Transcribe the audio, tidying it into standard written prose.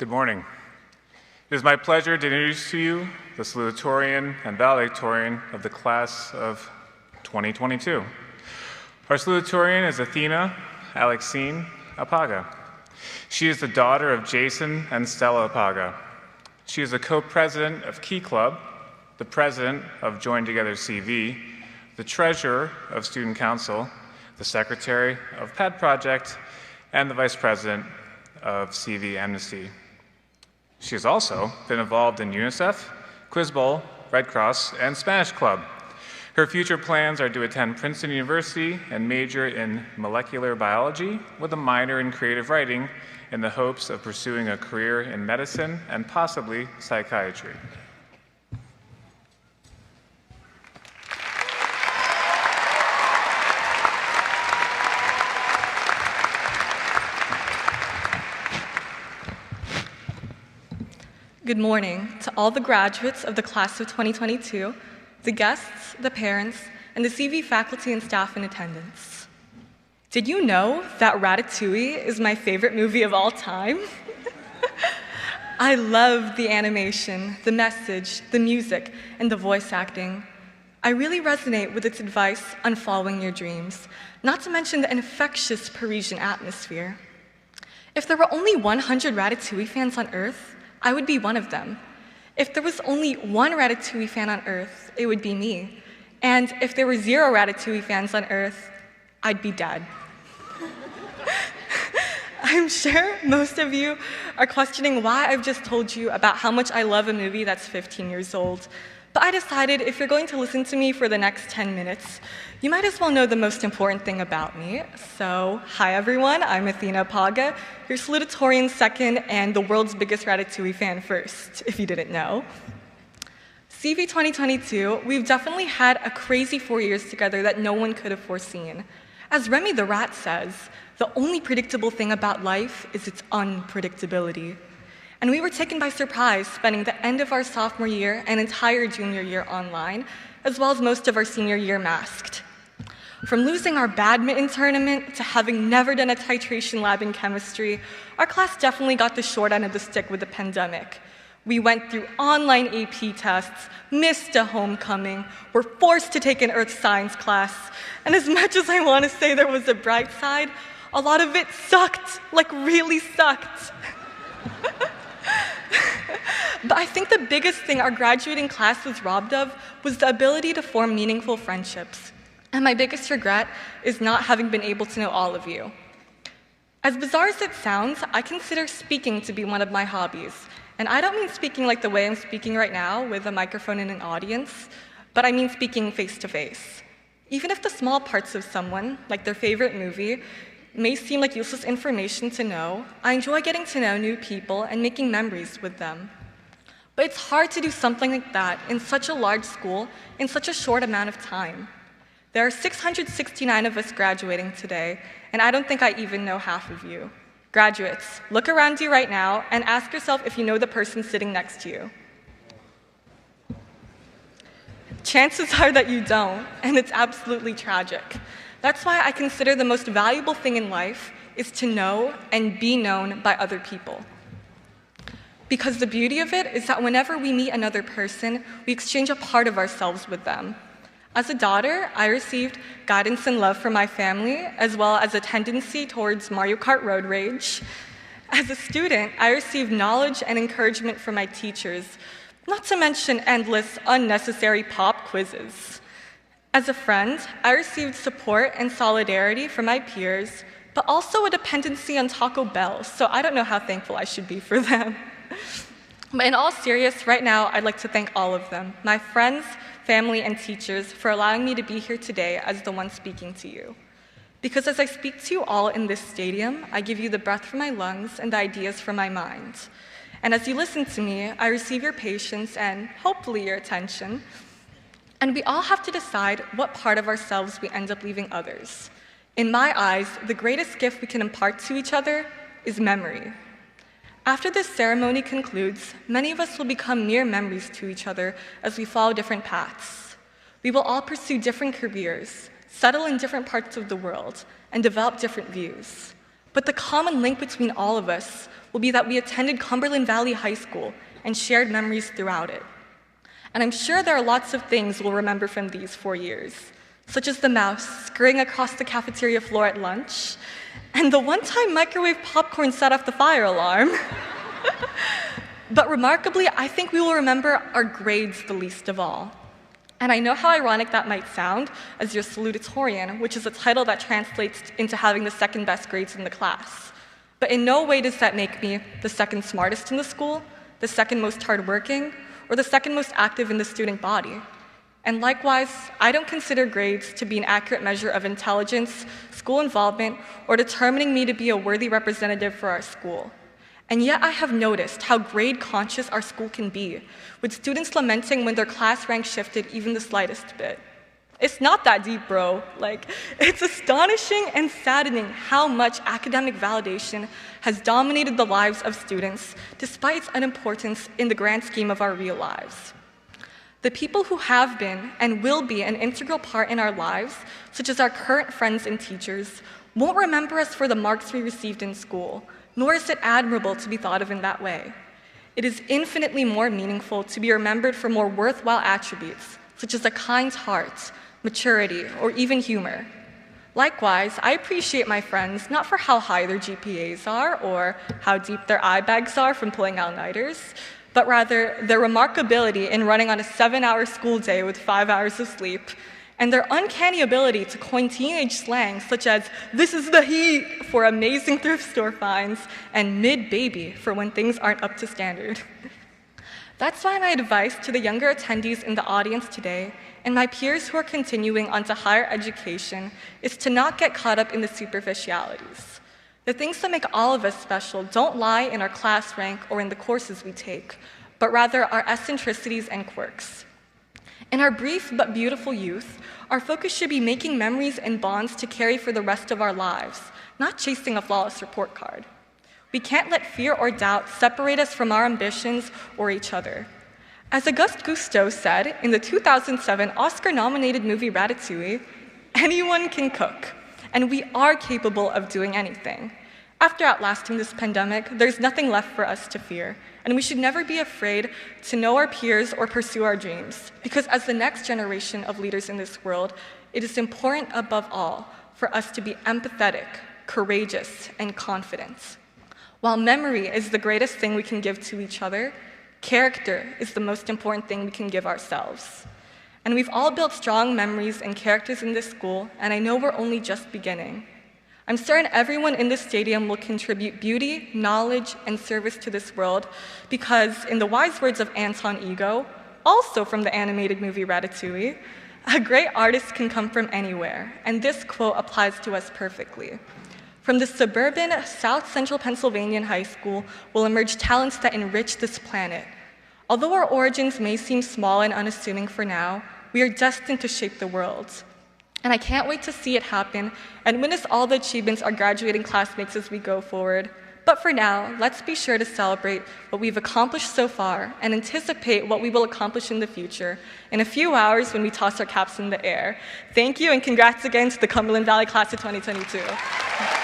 Good morning. It is my pleasure to introduce to you the Salutatorian and Salutatorian of the class of 2022. Our Salutatorian is Athena Alexynne Apaga. She is the daughter of Jason and Stella Apaga. She is the co-president of Key Club, the president of Join Together CV, the treasurer of Student Council, the secretary of Ped Project, and the vice president of CV Amnesty. She has also been involved in UNICEF, Quiz Bowl, Red Cross, and Spanish Club. Her future plans are to attend Princeton University and major in molecular biology with a minor in creative writing in the hopes of pursuing a career in medicine and possibly psychiatry. Good morning to all the graduates of the class of 2022, the guests, the parents, and the CV faculty and staff in attendance. Did you know that Ratatouille is my favorite movie of all time? I love the animation, the message, the music, and the voice acting. I really resonate with its advice on following your dreams, not to mention the infectious Parisian atmosphere. If there were only 100 Ratatouille fans on Earth, I would be one of them. If there was only one Ratatouille fan on Earth, it would be me. And if there were 0 Ratatouille fans on Earth, I'd be dead. I'm sure most of you are questioning why I've just told you about how much I love a movie that's 15 years old. But I decided if you're going to listen to me for the next 10 minutes, you might as well know the most important thing about me. So, hi everyone, I'm Athena Apaga, your Salutatorian second and the world's biggest Ratatouille fan first, if you didn't know. CV 2022, we've definitely had a crazy 4 years together that no one could have foreseen. As Remy the Rat says, the only predictable thing about life is its unpredictability. And we were taken by surprise spending the end of our sophomore year and entire junior year online, as well as most of our senior year masked. From losing our badminton tournament to having never done a titration lab in chemistry, our class definitely got the short end of the stick with the pandemic. We went through online AP tests, missed a homecoming, were forced to take an earth science class, and as much as I want to say there was a bright side, a lot of it sucked, like really sucked. But I think the biggest thing our graduating class was robbed of was the ability to form meaningful friendships. And my biggest regret is not having been able to know all of you. As bizarre as it sounds, I consider speaking to be one of my hobbies. And I don't mean speaking like the way I'm speaking right now with a microphone and an audience, but I mean speaking face to face. Even if the small parts of someone, like their favorite movie, may seem like useless information to know, I enjoy getting to know new people and making memories with them. But it's hard to do something like that in such a large school in such a short amount of time. There are 669 of us graduating today, and I don't think I even know half of you. Graduates, look around you right now and ask yourself if you know the person sitting next to you. Chances are that you don't, and it's absolutely tragic. That's why I consider the most valuable thing in life is to know and be known by other people. Because the beauty of it is that whenever we meet another person, we exchange a part of ourselves with them. As a daughter, I received guidance and love from my family, as well as a tendency towards Mario Kart road rage. As a student, I received knowledge and encouragement from my teachers, not to mention endless, unnecessary pop quizzes. As a friend, I received support and solidarity from my peers, but also a dependency on Taco Bell, so I don't know how thankful I should be for them. But in all seriousness, right now, I'd like to thank all of them, my friends, family, and teachers, for allowing me to be here today as the one speaking to you. Because as I speak to you all in this stadium, I give you the breath from my lungs and the ideas from my mind. And as you listen to me, I receive your patience and hopefully your attention. And we all have to decide what part of ourselves we end up leaving others. In my eyes, the greatest gift we can impart to each other is memory. After this ceremony concludes, many of us will become mere memories to each other as we follow different paths. We will all pursue different careers, settle in different parts of the world, and develop different views. But the common link between all of us will be that we attended Cumberland Valley High School and shared memories throughout it. And I'm sure there are lots of things we'll remember from these 4 years, such as the mouse scurrying across the cafeteria floor at lunch, and the one-time microwave popcorn set off the fire alarm. But remarkably, I think we will remember our grades the least of all. And I know how ironic that might sound as your salutatorian, which is a title that translates into having the second best grades in the class. But in no way does that make me the second smartest in the school, the second most hardworking, or the second most active in the student body. And likewise, I don't consider grades to be an accurate measure of intelligence, school involvement, or determining me to be a worthy representative for our school. And yet I have noticed how grade conscious our school can be, with students lamenting when their class rank shifted even the slightest bit. It's not that deep, bro. It's astonishing and saddening how much academic validation has dominated the lives of students, despite its unimportance in the grand scheme of our real lives. The people who have been and will be an integral part in our lives, such as our current friends and teachers, won't remember us for the marks we received in school, nor is it admirable to be thought of in that way. It is infinitely more meaningful to be remembered for more worthwhile attributes, such as a kind heart, maturity, or even humor. Likewise, I appreciate my friends not for how high their GPAs are or how deep their eye bags are from pulling all-nighters, but rather their remarkability in running on a 7-hour school day with 5 hours of sleep, and their uncanny ability to coin teenage slang such as "this is the heat" for amazing thrift store finds, and "mid-baby" for when things aren't up to standard. That's why my advice to the younger attendees in the audience today, and my peers who are continuing onto higher education, is to not get caught up in the superficialities. The things that make all of us special don't lie in our class rank or in the courses we take, but rather our eccentricities and quirks. In our brief but beautiful youth, our focus should be making memories and bonds to carry for the rest of our lives, not chasing a flawless report card. We can't let fear or doubt separate us from our ambitions or each other. As Auguste Cousteau said in the 2007 Oscar-nominated movie Ratatouille, anyone can cook, and we are capable of doing anything. After outlasting this pandemic, there's nothing left for us to fear, and we should never be afraid to know our peers or pursue our dreams, because as the next generation of leaders in this world, it is important above all for us to be empathetic, courageous, and confident. While memory is the greatest thing we can give to each other, character is the most important thing we can give ourselves. And we've all built strong memories and characters in this school, and I know we're only just beginning. I'm certain everyone in this stadium will contribute beauty, knowledge, and service to this world because, in the wise words of Anton Ego, also from the animated movie Ratatouille, a great artist can come from anywhere, and this quote applies to us perfectly. From the suburban South Central Pennsylvania high school will emerge talents that enrich this planet. Although our origins may seem small and unassuming for now, we are destined to shape the world. And I can't wait to see it happen and witness all the achievements our graduating classmates as we go forward. But for now, let's be sure to celebrate what we've accomplished so far and anticipate what we will accomplish in the future in a few hours when we toss our caps in the air. Thank you, and congrats again to the Cumberland Valley Class of 2022.